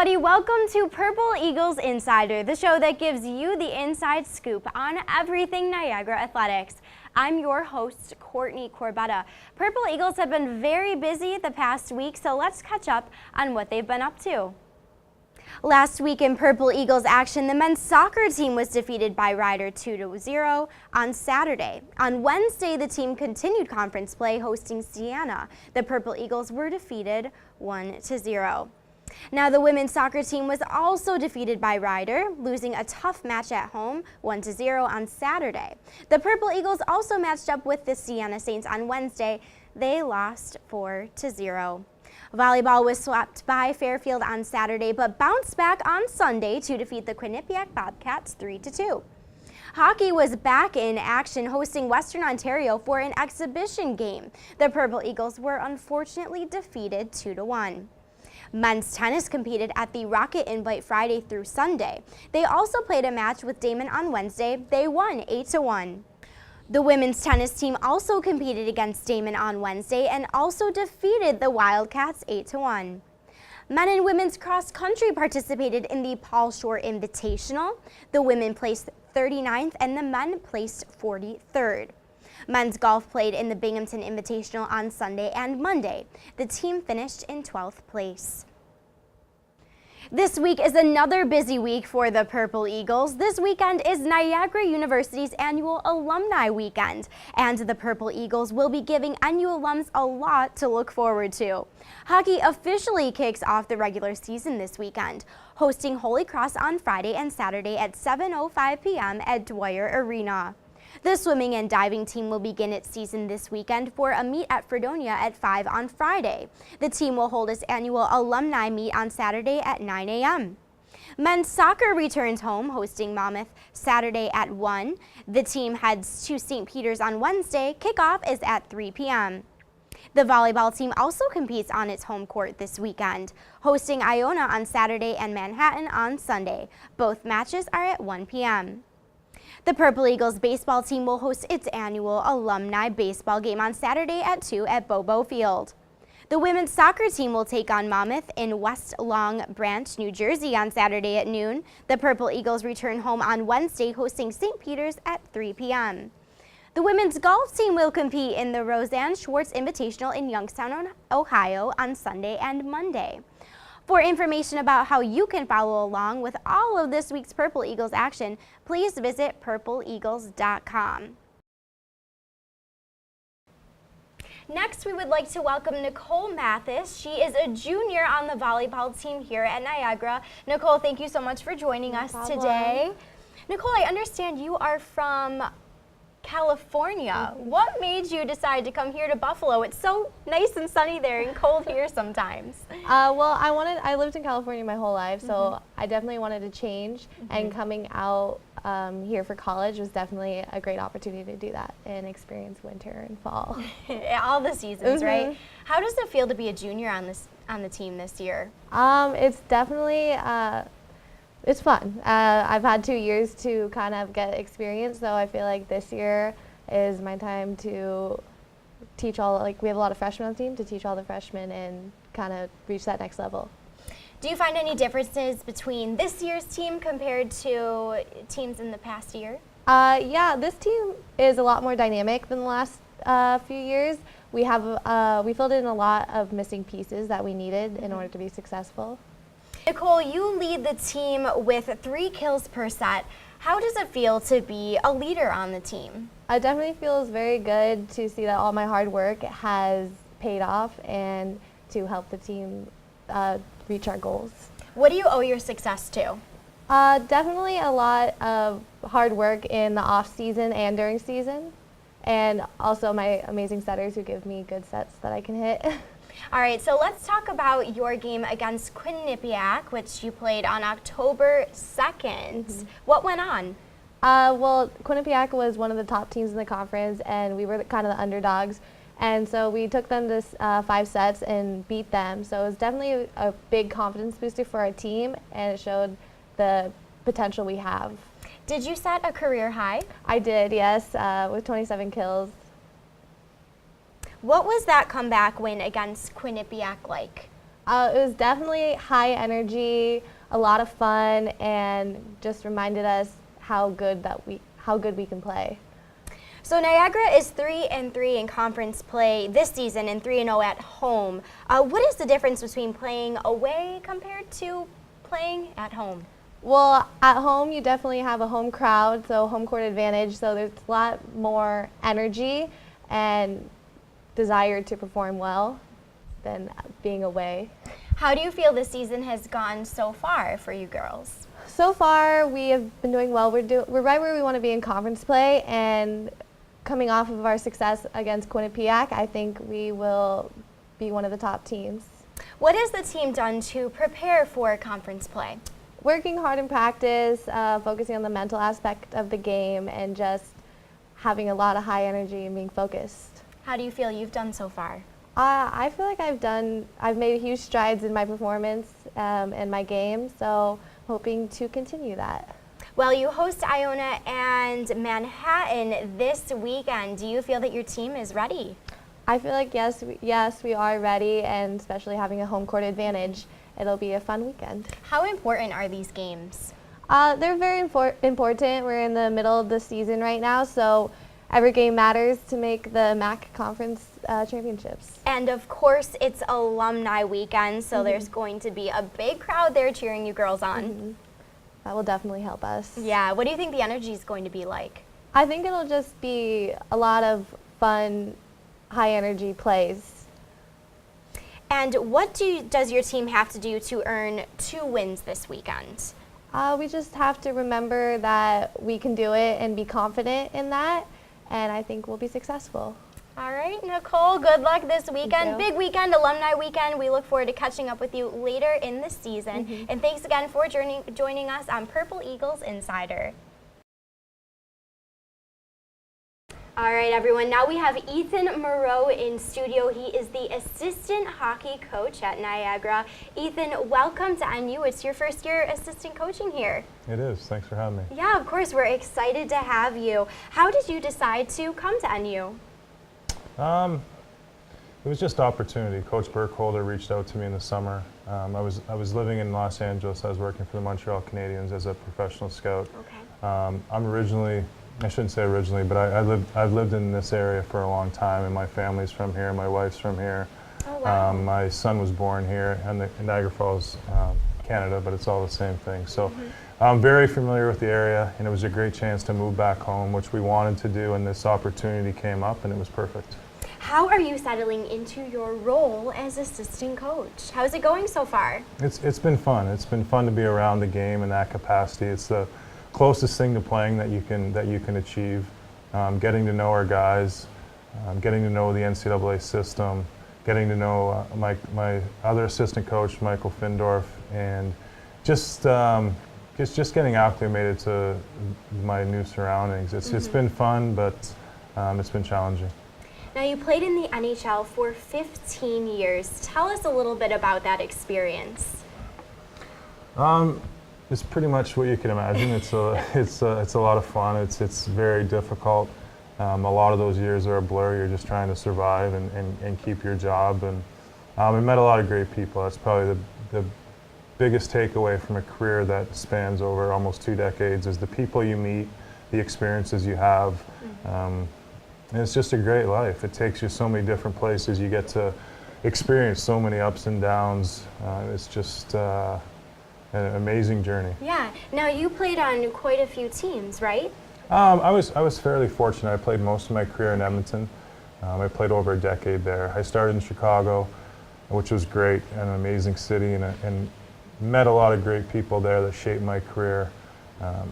everybody, welcome to Purple Eagles Insider, the show that gives you the inside scoop on everything Niagara athletics. I'm your host, Courtney Corbetta. Purple Eagles have been very busy the past week, so let's catch up on what they've been up to. Last week in Purple Eagles action, the men's soccer team was defeated by Ryder 2-0 on Saturday. On Wednesday, the team continued conference play hosting Siena. The Purple Eagles were defeated 1-0. Now, the women's soccer team was also defeated by Ryder, losing a tough match at home 1-0 on Saturday. The Purple Eagles also matched up with the Siena Saints on Wednesday. They lost 4-0. Volleyball was swept by Fairfield on Saturday, but bounced back on Sunday to defeat the Quinnipiac Bobcats 3-2. Hockey was back in action, hosting Western Ontario for an exhibition game. The Purple Eagles were unfortunately defeated 2-1. Men's tennis competed at the Rocket Invite Friday through Sunday. They also played a match with Damon on Wednesday. They won 8-1. The women's tennis team also competed against Damon on Wednesday and also defeated the Wildcats 8-1. Men and women's cross country participated in the Paul Shore Invitational. The women placed 39th and the men placed 43rd. Men's golf played in the Binghamton Invitational on Sunday and Monday. The team finished in 12th place. This week is another busy week for the Purple Eagles. This weekend is Niagara University's annual Alumni Weekend, and the Purple Eagles will be giving NU alums a lot to look forward to. Hockey officially kicks off the regular season this weekend, hosting Holy Cross on Friday and Saturday at 7:05 p.m. at Dwyer Arena. The swimming and diving team will begin its season this weekend for a meet at Fredonia at 5 on Friday. The team will hold its annual alumni meet on Saturday at 9 a.m. Men's soccer returns home, hosting Monmouth Saturday at 1. The team heads to St. Peter's on Wednesday. Kickoff is at 3 p.m. The volleyball team also competes on its home court this weekend, hosting Iona on Saturday and Manhattan on Sunday. Both matches are at 1 p.m. The Purple Eagles baseball team will host its annual alumni baseball game on Saturday at 2 at Bobo Field. The women's soccer team will take on Monmouth in West Long Branch, New Jersey on Saturday at noon. The Purple Eagles return home on Wednesday, hosting St. Peter's at 3 p.m. The women's golf team will compete in the Roseanne Schwartz Invitational in Youngstown, Ohio on Sunday and Monday. For information about how you can follow along with all of this week's Purple Eagles action, please visit purpleeagles.com. Next, we would like to welcome Nicole Matheis. She is a junior on the volleyball team here at Niagara. Nicole, thank you so much for joining us today. Nicole, I understand you are from California. What made you decide to come here to Buffalo? It's so nice and sunny there and cold here sometimes. Well, I lived in California my whole life, so I definitely wanted to change, and coming out here for college was definitely a great opportunity to do that and experience winter and fall. All the seasons, right? How does it feel to be a junior on the team this year? It's definitely it's fun. I've had 2 years to kind of get experience, so I feel like this year is my time to teach we have a lot of freshmen on the team, to teach all the freshmen and kind of reach that next level. Do you find any differences between this year's team compared to teams in the past year? Yeah, this team is a lot more dynamic than the last few years. We filled in a lot of missing pieces that we needed in order to be successful. Nicole, you lead the team with 3 kills per set. How does it feel to be a leader on the team? It definitely feels very good to see that all my hard work has paid off and to help the team reach our goals. What do you owe your success to? Definitely a lot of hard work in the off season and during season, and also my amazing setters who give me good sets that I can hit. All right, so let's talk about your game against Quinnipiac, which you played on October 2nd. What went on? Well, Quinnipiac was one of the top teams in the conference, and we were kind of the underdogs. And so we took them to 5 sets and beat them. So it was definitely a big confidence booster for our team, and it showed the potential we have. Did you set a career high? I did, yes, with 27 kills. What was that comeback win against Quinnipiac like? It was definitely high energy, a lot of fun, and just reminded us how good we can play. So Niagara is 3-3 in conference play this season and 3-0 at home. What is the difference between playing away compared to playing at home? Well, at home you definitely have a home crowd, so home court advantage, so there's a lot more energy and desire to perform well than being away. How do you feel this season has gone so far for you girls? So far, we have been doing well. We're right where we want to be in conference play, and coming off of our success against Quinnipiac, I think we will be one of the top teams. What has the team done to prepare for conference play? Working hard in practice, focusing on the mental aspect of the game, and just having a lot of high energy and being focused. How do you feel you've done so far? I feel like I've made huge strides in my performance and my game, so hoping to continue that. Well, you host Iona and Manhattan this weekend. Do you feel that your team is ready? I feel like yes, we are ready, and especially having a home court advantage, it'll be a fun weekend. How important are these games? They're very important. We're in the middle of the season right now, so every game matters to make the MAC Conference Championships. And of course, it's alumni weekend, so there's going to be a big crowd there cheering you girls on. That will definitely help us. Yeah, what do you think the energy is going to be like? I think it'll just be a lot of fun, high energy plays. And what does your team have to do to earn 2 wins this weekend? We just have to remember that we can do it and be confident in that, and I think we'll be successful. All right, Nicole, good luck this weekend. you. Big weekend, alumni weekend. We look forward to catching up with you later in the season. And thanks again for joining us on Purple Eagles Insider. All right, everyone. Now we have Ethan Moreau in studio. He is the assistant hockey coach at Niagara. Ethan, welcome to NU. It's your first year assistant coaching here. It is. Thanks for having me. Yeah, of course. We're excited to have you. How did you decide to come to NU? It was just opportunity. Coach Burkholder reached out to me in the summer. I was living in Los Angeles. I was working for the Montreal Canadiens as a professional scout. Okay. I'm originally, I shouldn't say originally, but I've lived in this area for a long time, and my family's from here. My wife's from here. Oh, wow. My son was born here in Niagara Falls, Canada, but it's all the same thing. So I'm very familiar with the area, and it was a great chance to move back home, which we wanted to do, and this opportunity came up, and it was perfect. How are you settling into your role as assistant coach? How's it going so far? It's been fun. It's been fun to be around the game in that capacity. It's the closest thing to playing that you can achieve. Getting to know our guys, getting to know the NCAA system, getting to know my other assistant coach, Michael Findorff, and just getting acclimated to my new surroundings. It's been fun, but it's been challenging. Now, you played in the NHL for 15 years. Tell us a little bit about that experience. It's pretty much what you can imagine. It's a lot of fun. It's very difficult. A lot of those years are a blur. You're just trying to survive and keep your job. And I met a lot of great people. That's probably the biggest takeaway from a career that spans over almost 2 decades is the people you meet, the experiences you have. And it's just a great life. It takes you so many different places. You get to experience so many ups and downs. It's just an amazing journey. Yeah. Now, you played on quite a few teams, right? I was fairly fortunate. I played most of my career in Edmonton. I played over a decade there. I started in Chicago, which was great, an amazing city, and met a lot of great people there that shaped my career.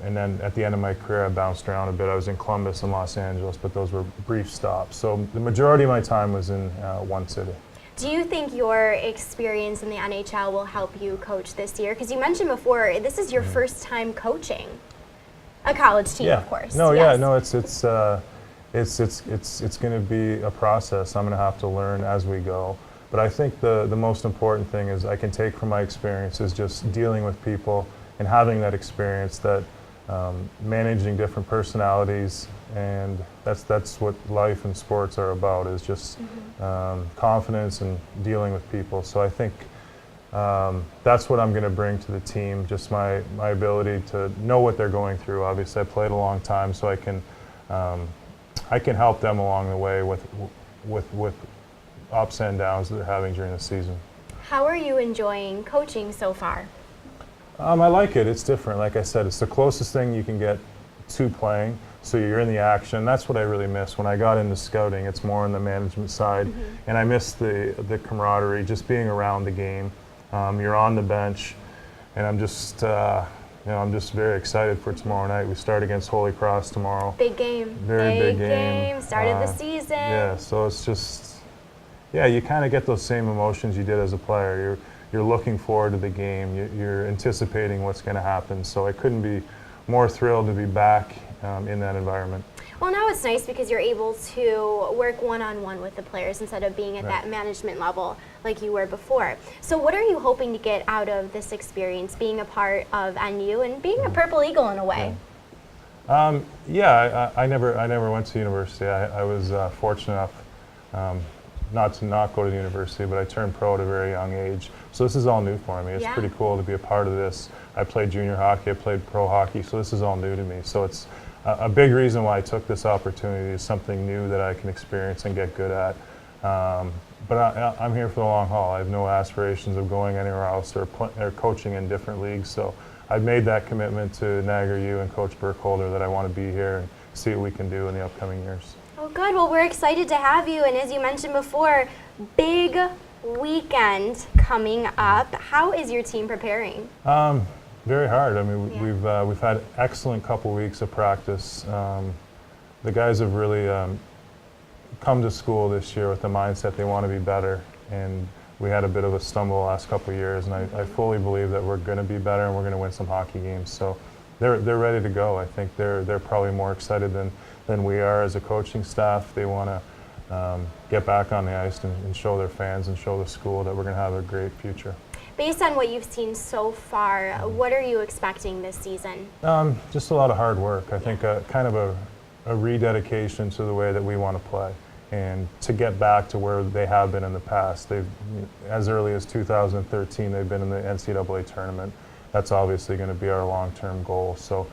And then at the end of my career, I bounced around a bit. I was in Columbus and Los Angeles, but those were brief stops. So the majority of my time was in one city. Do you think your experience in the NHL will help you coach this year? Because you mentioned before, this is your first time coaching a college team, of course. No, yes. yeah, no, it's going to be a process. I'm going to have to learn as we go. But I think the most important thing is I can take from my experience is just dealing with people and having that experience, that managing different personalities, and that's what life and sports are about, is just confidence and dealing with people. So I think That's what I'm going to bring to the team, just my ability to know what they're going through. Obviously, I played a long time, so I can help them along the way with ups and downs that they're having during the season. How are you enjoying coaching so far? I like it. It's different. Like I said, it's the closest thing you can get to playing. So you're in the action. That's what I really miss. When I got into scouting, it's more on the management side, and I miss the camaraderie, just being around the game. You're on the bench, and I'm just I'm just very excited for tomorrow night. We start against Holy Cross tomorrow. Big game. Very big game. Started the season. Yeah. So it's just, you kind of get those same emotions you did as a player. You're looking forward to the game. You're anticipating what's going to happen. So I couldn't be more thrilled to be back in that environment. Well, now it's nice because you're able to work one-on-one with the players instead of being at that management level like you were before. So what are you hoping to get out of this experience, being a part of NU and being a Purple Eagle in a way? I never went to university. I was fortunate enough not to go to university, but I turned pro at a very young age. So this is all new for me. It's pretty cool to be a part of this. I played junior hockey, I played pro hockey, so this is all new to me. So it's a big reason why I took this opportunity. Is something new that I can experience and get good at. But I'm here for the long haul. I have no aspirations of going anywhere else or coaching in different leagues. So I've made that commitment to Niagara U and Coach Burkholder that I want to be here and see what we can do in the upcoming years. Oh, good. Well, we're excited to have you. And as you mentioned before, big weekend coming up. How is your team preparing? Very hard. I mean, we've had excellent couple weeks of practice. The guys have really come to school this year with the mindset they want to be better, and we had a bit of a stumble the last couple of years, and I fully believe that we're going to be better and we're going to win some hockey games. So they're ready to go. I think they're probably more excited than we are as a coaching staff. They want to get back on the ice and show their fans and show the school that we're going to have a great future. Based on what you've seen so far, what are you expecting this season? Just a lot of hard work. I think kind of a rededication to the way that we want to play and to get back to where they have been in the past. They've, as early as 2013, they've been in the NCAA tournament. That's obviously going to be our long-term goal. So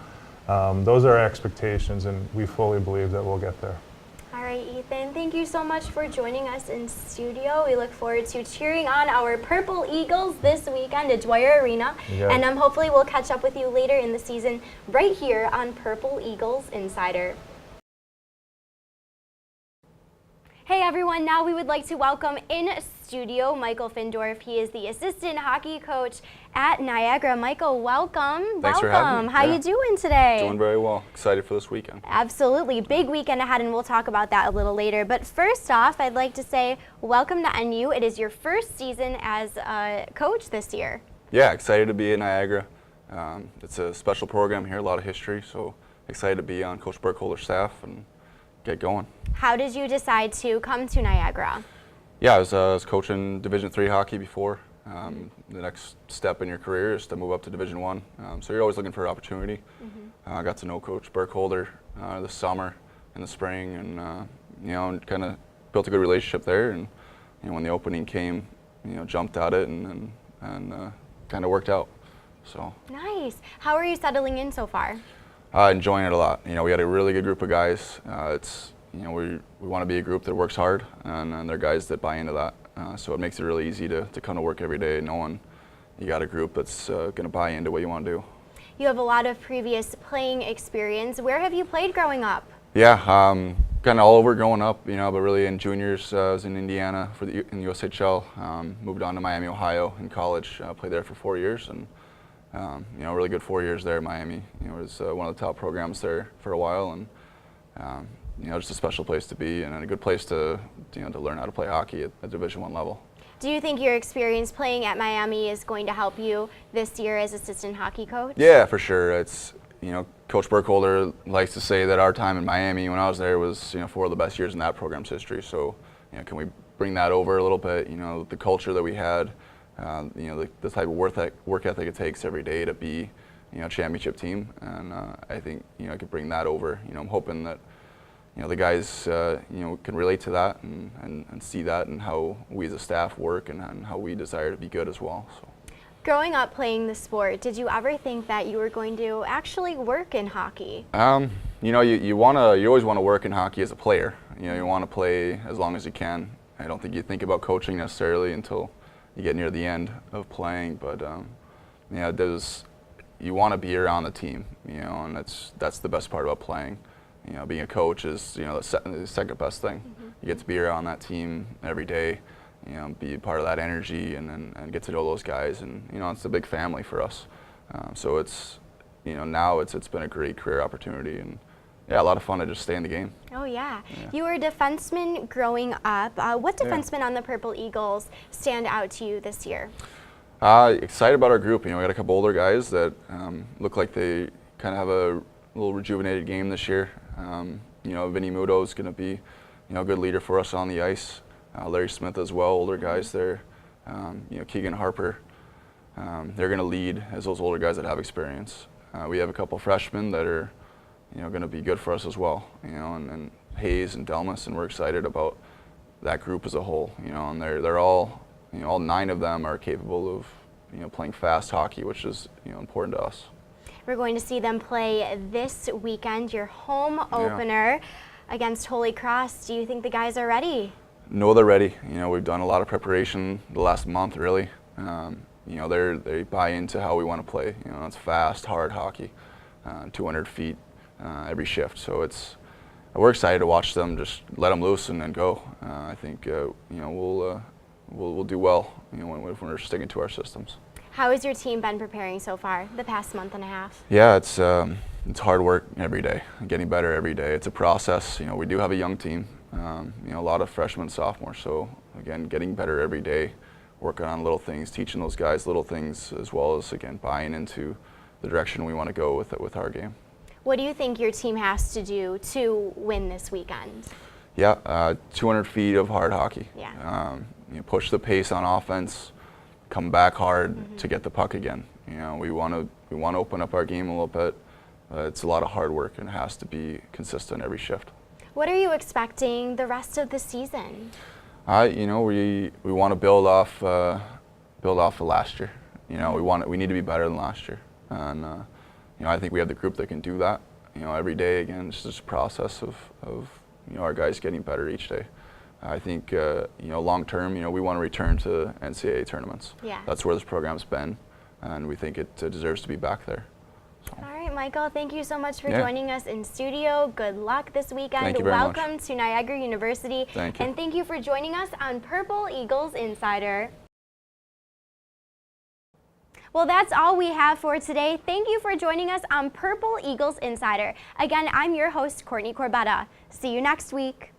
those are our expectations, and we fully believe that we'll get there. All right, Ethan, thank you so much for joining us in studio. We look forward to cheering on our Purple Eagles this weekend at Dwyer Arena. And hopefully we'll catch up with you later in the season right here on Purple Eagles Insider. Hey everyone, now we would like to welcome in studio Michael Findorff. He is the assistant hockey coach at Niagara. Michael, welcome. Thanks for having me. How you doing today? Doing very well. Excited for this weekend. Absolutely. Big weekend ahead, and we'll talk about that a little later. But first off, I'd like to say welcome to NU. It is your first season as a coach this year. Yeah, excited to be at Niagara. It's a special program here, a lot of history, so excited to be on Coach Burkholder's staff and get going. How did you decide to come to Niagara? Yeah, I was coaching Division III hockey before. The next step in your career is to move up to Division I. So you're always looking for an opportunity. I got to know Coach Burkholder this summer, in the spring, and kind of built a good relationship there. And when the opening came, jumped at it and kind of worked out. So nice. How are you settling in so far? Enjoying it a lot. We had a really good group of guys. We want to be a group that works hard, and they're guys that buy into that. So it makes it really easy to come to work every day knowing you got a group that's going to buy into what you want to do. You have a lot of previous playing experience. Where have you played growing up? Yeah, kind of all over growing up, but really in juniors, I was in Indiana in the USHL. Moved on to Miami, Ohio in college. Played there for 4 years, and really good 4 years there at Miami. It was one of the top programs there for a while, and just a special place to be and a good place to to learn how to play hockey at Division I level. Do you think your experience playing at Miami is going to help you this year as assistant hockey coach? Yeah, for sure. It's Coach Burkholder likes to say that our time in Miami when I was there was 4 of the best years in that program's history. So can we bring that over a little bit? The culture that we had, the type of work ethic it takes every day to be a championship team, and I think I could bring that over. I'm hoping that the guys can relate to that and see that and how we as a staff work and how we desire to be good as well. So. Growing up playing the sport, did you ever think that you were going to actually work in hockey? You always want to work in hockey as a player. You want to play as long as you can. I don't think you think about coaching necessarily until you get near the end of playing, but you want to be around the team, and that's the best part about playing. Being a coach is the second best thing. Mm-hmm. You get to be around that team every day. Be part of that energy and get to know those guys, and it's a big family for us. So it's now it's been a great career opportunity, and a lot of fun to just stay in the game. Oh yeah. You were a defenseman growing up. What defensemen on the Purple Eagles stand out to you this year? Excited about our group. We got a couple older guys that look like they kind of have a little rejuvenated game this year. Vinny Muto is going to be a good leader for us on the ice. Larry Smith as well, older guys there. Keegan Harper, they're going to lead as those older guys that have experience. We have a couple freshmen that are, going to be good for us as well. And Hayes and Delmas, and we're excited about that group as a whole. And they're all, all 9 of them are capable of, playing fast hockey, which is, important to us. We're going to see them play this weekend, your home opener against Holy Cross. Do you think the guys are ready? No, they're ready. We've done a lot of preparation the last month, really. They buy into how we want to play. It's fast, hard hockey, 200 feet every shift. So we're excited to watch them. Just let them loose and then go. I think we'll do well. When we're sticking to our systems. How has your team been preparing so far the past month and a half? Yeah, it's hard work every day, getting better every day. It's a process. We do have a young team. A lot of freshmen, sophomores. So again, getting better every day, working on little things, teaching those guys little things, as well as again buying into the direction we want to go with our game. What do you think your team has to do to win this weekend? Yeah, 200 feet of hard hockey. Yeah. Push the pace on offense, come back hard to get the puck again. We want to open up our game a little bit. It's a lot of hard work and it has to be consistent every shift. What are you expecting the rest of the season? We want to build off of last year. We need to be better than last year, and I think we have the group that can do that. Every day again, it's just a process of our guys getting better each day. I think long term, we want to return to NCAA tournaments. Yeah. That's where this program's been, and we think it deserves to be back there. So. All right, Michael, thank you so much for joining us in studio. Good luck this weekend. Thank you very Welcome much. to Niagara University. Thank you. And thank you for joining us on Purple Eagles Insider. Well, that's all we have for today. Thank you for joining us on Purple Eagles Insider. Again, I'm your host, Courtney Corbetta. See you next week.